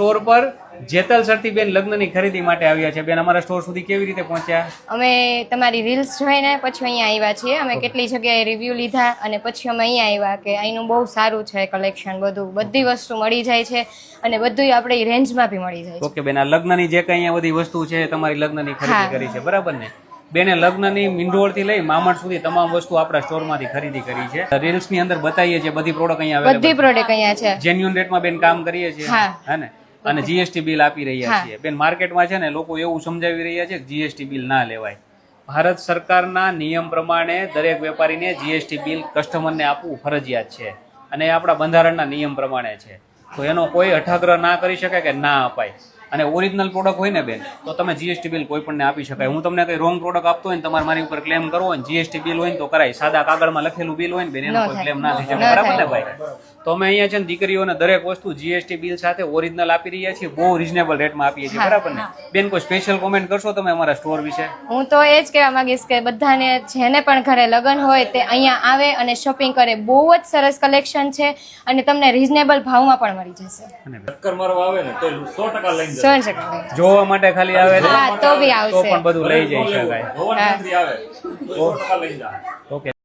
Store પર જેતલ સરથી બેન લગ્નની ખરીદી માટે આવ્યા છે. બેન અમારા સ્ટોર સુધી કેવી રીતે પહોંચ્યા? અમે તમારી રીલ્સ જોઈને પછી અહીંયા આવ્યા છીએ. અમે કેટલી જગ્યાએ રિવ્યૂ લીધા અને પછી અમે અહીંયા આવ્યા કે અહીંનું બહુ સારું છે કલેક્શન, બધી વસ્તુ મળી જાય છે અને બધું આપણી રેન્જમાં બી મળી જાય છે. ઓકે બેન, આ લગ્નની જે કઈ અહીંયા બધી વસ્તુ છે તમારી લગ્નની ખરીદી કરી છે, બરાબર ને? બેને લગ્નની મીંડોળ થી લઈ મામણ સુધી તમામ વસ્તુ આપણા સ્ટોર માંથી ખરીદી કરી છે. રીલ્સ ની અંદર બતાવીએ છીએ બધી પ્રોડક્ટ અહીંયા અવેલેબલ, બધી પ્રોડક્ટ અહીંયા છે. જેન્યુઅન રેટમાં બેન કામ કરીએ છીએ, હે ને? અને જીએસટી બિલ આપી રહ્યા છીએ. બેન માર્કેટમાં છે ને લોકો એવું સમજાવી રહ્યા છે કે જીએસટી બિલ ના લેવાય. ભારત સરકારના નિયમ પ્રમાણે દરેક વેપારીને જીએસટી બિલ કસ્ટમરને આપવું ફરજિયાત છે અને એ આપણા બંધારણના નિયમ પ્રમાણે છે. તો એનો કોઈ અઠાગ્રહ ના કરી શકે કે ના અપાય. અને ઓરિજિનલ પ્રોડક્ટ હોય ને બેન તો તમે જીએસટી બિલ કોઈ પણ આપી શકાય. હું તમને કઈ રોંગ પ્રોડક્ટ આપતો હોય ને તમારે મારી ઉપર ક્લેમ કરવો હોય, જીએસટી બિલ હોય ને તો કરાય. સાદા કાગળમાં લખેલું બિલ હોય ને બેન એનો કોઈ ક્લેમ ના થઈ શકે, બરાબર ને ભાઈ? તો અમે અહીંયા છે ને દીકરીઓને દરેક વસ્તુ જીએસટી બિલ સાથે ઓરિજિનલ આપી રહ્યા છીએ, બહુ રિઝનેબલ રેટમાં આપીએ છીએ, બરાબર ને? બેન કોઈ સ્પેશિયલ કોમેન્ટ કરશો તમે અમારા સ્ટોર વિશે? હું તો એ જ કહેવા માંગીશ કે બધાને જેને પણ ઘરે લગ્ન હોય તે અહીંયા આવે અને શોપિંગ કરે. બહુ જ સરસ કલેક્શન છે અને તમને રિઝનેબલ ભાવમાં પણ મળી જશે. ચક્કર મારવા આવે ને તો 100% લઈને 100% જોવા માટે ખાલી આવે હા તો બી તો આવશે. પણ બધું લઈ જઈ શકાય. જોવાની આવે 100% લઈને જાય. ઓકે.